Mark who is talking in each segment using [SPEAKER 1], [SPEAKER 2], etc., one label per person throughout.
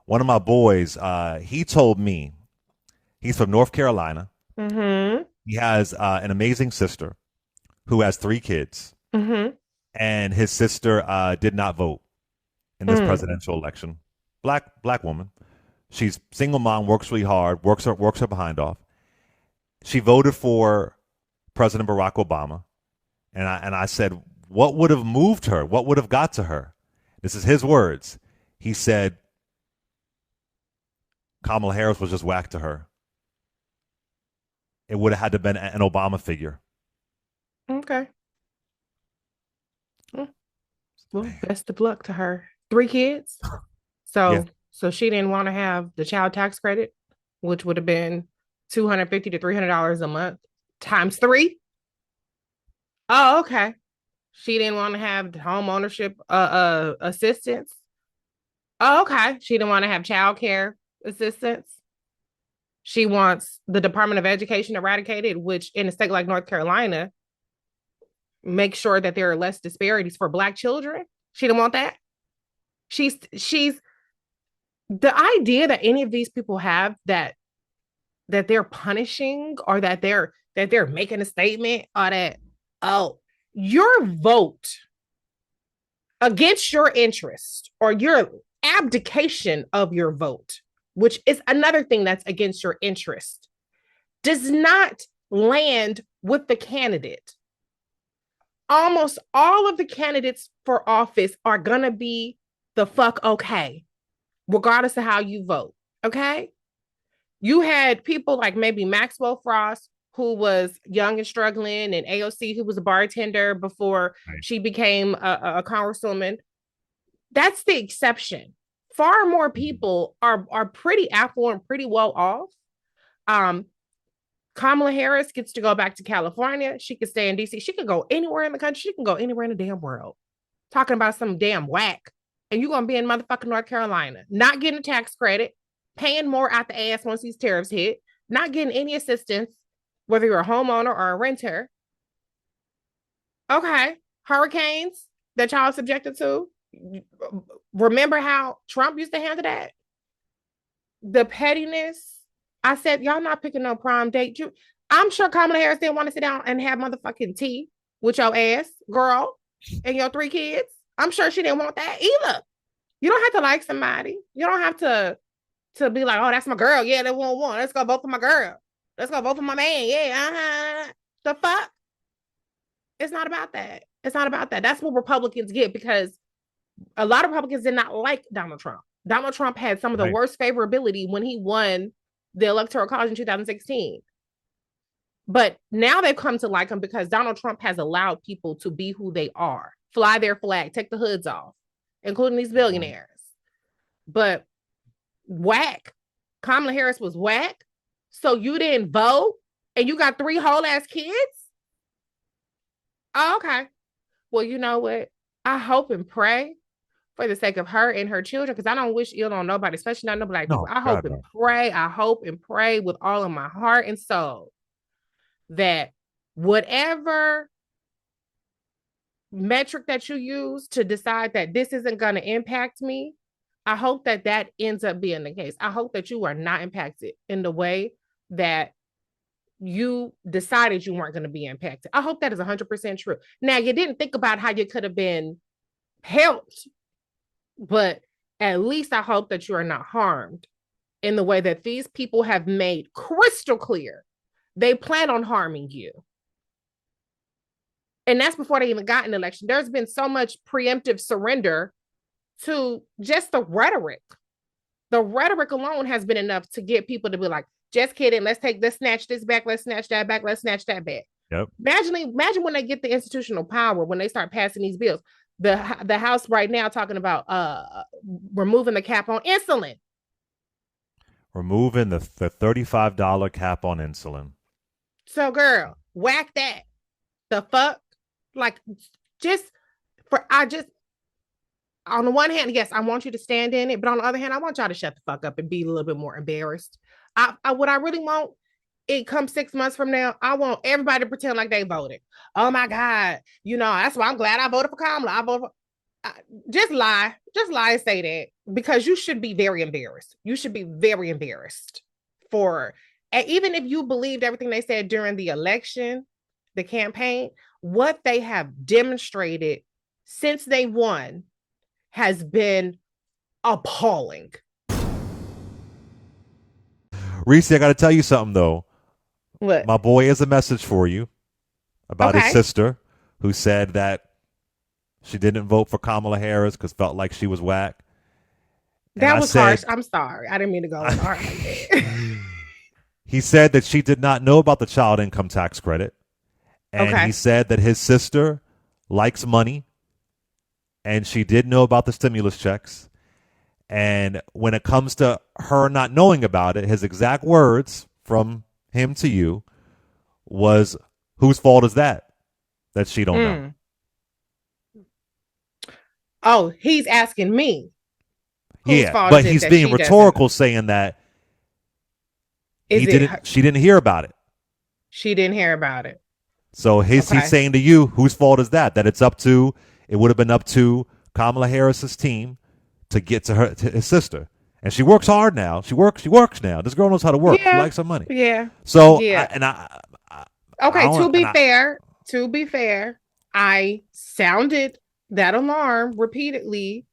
[SPEAKER 1] one of my boys, he told me he's from North Carolina.
[SPEAKER 2] Mm-hmm.
[SPEAKER 1] He has an amazing sister who has three kids,
[SPEAKER 2] Mm-hmm.
[SPEAKER 1] and his sister did not vote in this
[SPEAKER 2] Mm.
[SPEAKER 1] presidential election. Black woman. She's single mom, works really hard, works her behind off. She voted for President Barack Obama, and I said, what would have moved her? What would have got to her? This is his words. He said Kamala Harris was just whack to her. It would have had to been an Obama figure.
[SPEAKER 2] Okay. Mm. Well,
[SPEAKER 1] Man.
[SPEAKER 2] best of luck to her. Three kids.
[SPEAKER 1] Yeah.
[SPEAKER 2] So she didn't want to have the child tax credit, which would have been $250 to $300 a month times three. Oh, okay. She didn't want to have home ownership assistance. Oh, okay. She didn't want to have child care assistance. She wants the Department of Education eradicated, which in a state like North Carolina makes sure that there are less disparities for Black children. She didn't want that. She's the idea that any of these people have that they're punishing or that they're making a statement or that, oh, your vote against your interest or your abdication of your vote, which is another thing that's against your interest, does not land with the candidate. Almost all of the candidates for office are going to be the fuck okay, regardless of how you vote. Okay. You had people like maybe Maxwell Frost, who was young and struggling, and AOC, who was a bartender before
[SPEAKER 1] Right.
[SPEAKER 2] she became a congresswoman. That's the exception. Far more people are pretty affluent, pretty well off. Um, Kamala Harris gets to go back to California. She can stay in DC. She can go anywhere in the country. She can go anywhere in the damn world. Talking about some damn whack. And you're going to be in motherfucking North Carolina, not getting a tax credit, paying more out the ass once these tariffs hit, not getting any assistance, whether you're a homeowner or a renter. Okay. Hurricanes that y'all are subjected to. Remember how Trump used to handle that? The pettiness. I said, y'all not picking no prime date. I'm sure Kamala Harris didn't want to sit down and have motherfucking tea with your ass, girl, and your three kids. I'm sure she didn't want that either. You don't have to like somebody. You don't have to be like, oh, that's my girl. Yeah, they won't want. Let's go vote for my girl. Let's go vote for my man. Yeah, uh-huh. The fuck? It's not about that. It's not about that. That's what Republicans get because a lot of Republicans did not like Donald Trump. Donald Trump had some of the
[SPEAKER 1] Right.
[SPEAKER 2] worst favorability when he won the Electoral College in 2016. But now they've come to like him because Donald Trump has allowed people to be who they are, fly their flag, take the hoods off, including these
[SPEAKER 1] Mhm.
[SPEAKER 2] billionaires. But whack, Kamala Harris was whack. So you didn't vote and you got three whole ass kids? Oh, okay. Well, you know what? I hope and pray for the sake of her and her children, because I don't wish ill on nobody, especially not no Black people.
[SPEAKER 1] No,
[SPEAKER 2] I hope
[SPEAKER 1] God
[SPEAKER 2] and
[SPEAKER 1] no.
[SPEAKER 2] pray, I hope and pray with all of my heart and soul that whatever metric that you use to decide that this isn't going to impact me, I hope that that ends up being the case. I hope that you are not impacted in the way that you decided you weren't going to be impacted. I hope that is 100% true. Now, you didn't think about how you could have been helped, but at least I hope that you are not harmed in the way that these people have made crystal clear they plan on harming you. And that's before they even got an election. There's been so much preemptive surrender to just the rhetoric. The rhetoric alone has been enough to get people to be like, just kidding. Let's snatch this back. Let's snatch that back. Let's snatch that back.
[SPEAKER 1] Yep.
[SPEAKER 2] Imagine when they get the institutional power, when they start passing these bills. The House right now talking about removing the cap on insulin.
[SPEAKER 1] Removing the $35 cap on insulin.
[SPEAKER 2] So, girl, whack that. The fuck? Like, just for I just on the one hand, yes, I want you to stand in it, but on the other hand, I want y'all to shut the fuck up and be a little bit more embarrassed. What I really want, it comes 6 months from now, I want everybody to pretend like they voted. Oh my God, that's why I'm glad I voted for Kamala. I voted for Uh, just lie and say that because you should be very embarrassed. You should be very embarrassed for, and even if you believed everything they said during the election, the campaign, what they have demonstrated since they won has been appalling.
[SPEAKER 1] Reese, I got to tell you something though.
[SPEAKER 2] What?
[SPEAKER 1] My boy has a message for you about his
[SPEAKER 2] Okay.
[SPEAKER 1] sister who said that she didn't vote for Kamala Harris because felt like she was whack. And
[SPEAKER 2] That
[SPEAKER 1] I
[SPEAKER 2] was harsh.
[SPEAKER 1] said,
[SPEAKER 2] I'm sorry. I didn't mean to go in hard like that.
[SPEAKER 1] he said that she did not know about the child income tax credit. And he
[SPEAKER 2] Okay.
[SPEAKER 1] said that his sister likes money and she did know about the stimulus checks. And when it comes to her not knowing about it, his exact words from him to you was, whose fault is that she don't know?
[SPEAKER 2] Mm. Oh, he's asking me whose
[SPEAKER 1] Yeah,
[SPEAKER 2] fault is
[SPEAKER 1] but
[SPEAKER 2] it
[SPEAKER 1] he's
[SPEAKER 2] that
[SPEAKER 1] being
[SPEAKER 2] she doesn't know?
[SPEAKER 1] rhetorical saying that
[SPEAKER 2] Is it her?
[SPEAKER 1] she didn't hear about it.
[SPEAKER 2] She didn't hear about it?
[SPEAKER 1] So he's
[SPEAKER 2] Okay.
[SPEAKER 1] saying to you, whose fault is that? That it would have been up to Kamala Harris's team to get to his sister. And she works hard now. She works now. This girl knows how to work. She
[SPEAKER 2] Yeah.
[SPEAKER 1] likes her money.
[SPEAKER 2] Yeah.
[SPEAKER 1] So
[SPEAKER 2] Yeah.
[SPEAKER 1] I
[SPEAKER 2] Okay,
[SPEAKER 1] don't, and I
[SPEAKER 2] to be fair, I sounded that alarm repeatedly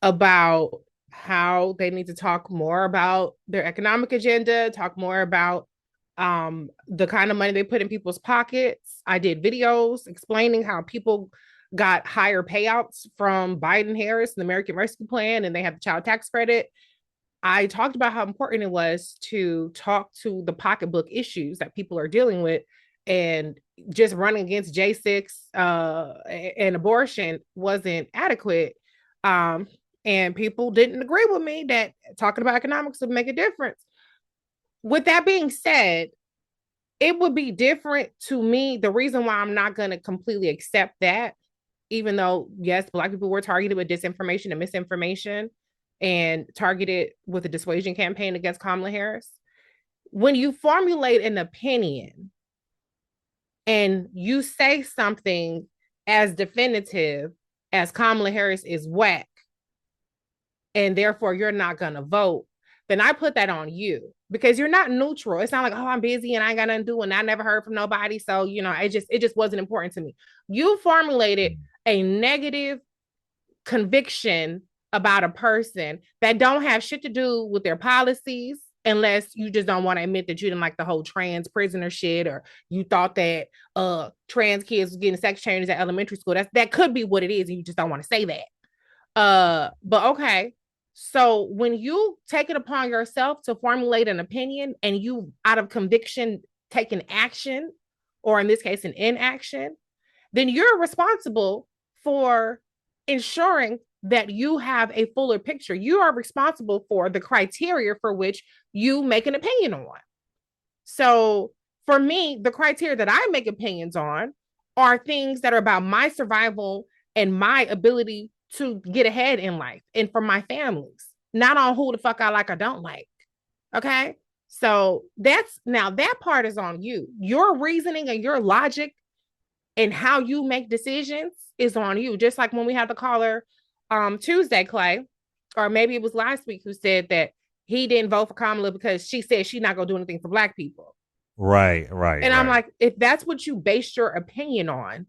[SPEAKER 2] about how they need to talk more about their economic agenda, talk more about the kind of money they put in people's pockets. I did videos explaining how people got higher payouts from Biden Harris and the American Rescue Plan and they have the child tax credit. I talked about how important it was to talk to the pocketbook issues that people are dealing with, and just running against J6 and abortion wasn't adequate. Um, and people didn't agree with me that talking about economics would make a difference. With that being said, it would be different to me. The reason why I'm not going to completely accept that, even though, yes, Black people were targeted with disinformation and misinformation and targeted with a dissuasion campaign against Kamala Harris, when you formulate an opinion and you say something as definitive as Kamala Harris is whack, and therefore you're not going to vote, then I put that on you because you're not neutral. It's not like, oh, I'm busy and I ain't got nothing to do and I never heard from nobody. So, it just wasn't important to me. You formulated a negative conviction about a person that don't have shit to do with their policies, unless you just don't want to admit that you didn't like the whole trans prisoner shit, or you thought that trans kids was getting sex changes at elementary school. That could be what it is, and you just don't want to say that. But okay. So when you take it upon yourself to formulate an opinion and you out of conviction take an action, or in this case an inaction, then you're responsible for ensuring that you have a fuller picture. You are responsible for the criteria for which you make an opinion on. So for me, the criteria that I make opinions on are things that are about my survival and my ability to get ahead in life and for my families, not on who the fuck I like or don't like. Okay. So that part is on you. Your reasoning and your logic and how you make decisions is on you. Just like when we had the caller Tuesday, Clay, or maybe it was last week, who said that he didn't vote for Kamala because she said she's not gonna do anything for Black people.
[SPEAKER 1] right, right,
[SPEAKER 2] And I'm
[SPEAKER 1] right.
[SPEAKER 2] like, if that's what you based your opinion on,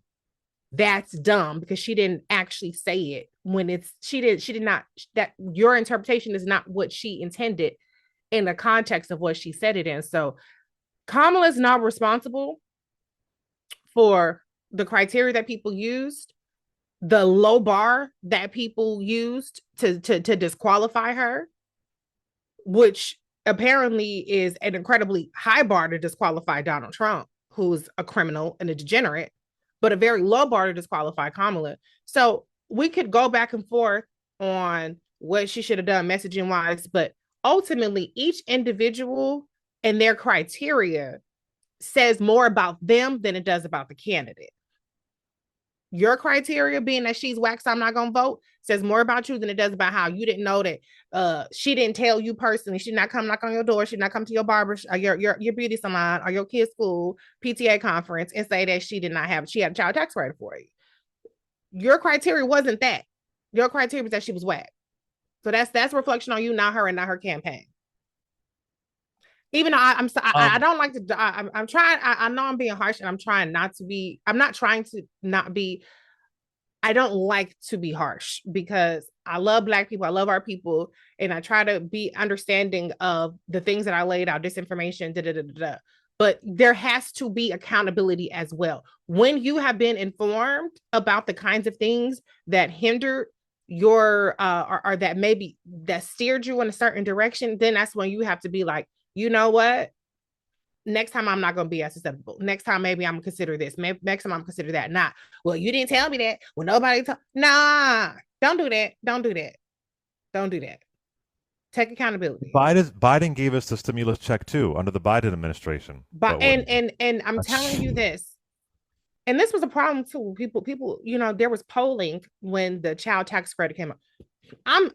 [SPEAKER 2] that's dumb because she didn't actually say it when she did not, that your interpretation is not what she intended in the context of what she said it in. So Kamala's not responsible for the criteria that people used, the low bar that people used to disqualify her, which apparently is an incredibly high bar to disqualify Donald Trump, who's a criminal and a degenerate, but a very low bar to disqualify Kamala. So we could go back and forth on what she should have done messaging wise, but ultimately, each individual and their criteria says more about them than it does about the candidate. Your criteria being that she's waxed, I'm not gonna vote, says more about you than it does about how you didn't know that she didn't tell you personally. She did not come knock on your door. She did not come to your barber, your beauty salon, or your kid's school PTA conference and say that she had a child tax credit for you. Your criteria wasn't that. Your criteria was that she was whack. So that's a reflection on you, not her, and not her campaign. Even though I
[SPEAKER 1] Um,
[SPEAKER 2] don't like to. I'm trying. I know I'm being harsh, and I'm trying not to be. I'm not trying to not be. I don't like to be harsh because I love Black people. I love our people, and I try to be understanding of the things that I laid out, disinformation, da da da da. But there has to be accountability as well. When you have been informed about the kinds of things that hindered your or that maybe that steered you in a certain direction, then that's when you have to be like, you know what? Next time I'm not going to be as susceptible. Next time maybe I'm gonna consider this. Maybe next time I'm consider that. Not well. You didn't tell me that. Well, nobody. Nah, don't do that. Don't do that. Don't do that. Take accountability.
[SPEAKER 1] Biden gave us the stimulus check too under the Biden administration.
[SPEAKER 2] But
[SPEAKER 1] But what he did.
[SPEAKER 2] and I'm telling you this. And this was a problem too. People, there was polling when the child tax credit came up. I'm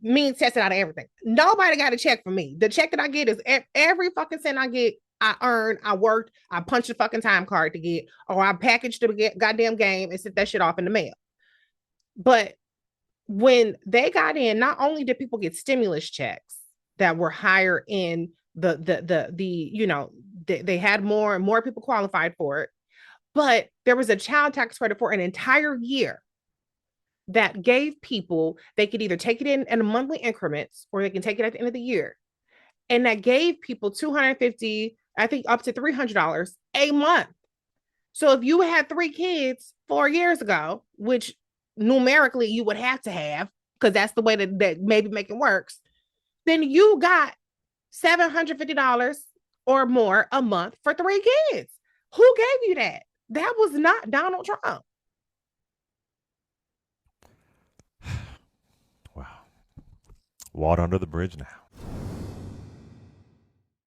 [SPEAKER 2] mean tested out of everything. Nobody got a check from me. The check that I get is every fucking cent I get. I earned, I worked, I punched a fucking time card to get, or I packaged the goddamn game and sent that shit off in the mail. But when they got in, not only did people get stimulus checks that were higher in they had more and more people qualified for it, but there was a child tax credit for an entire year that gave people, they could either take it in monthly increments or they can take it at the end of the year. And that gave people 250, I think up to $300 a month. So if you had 3 kids 4 years ago, which numerically you would have to have, because that's the way that maybe making works, then you got $750 or more a month for 3 kids. Who gave you that? That was not Donald Trump.
[SPEAKER 1] Wow. Water under the bridge now.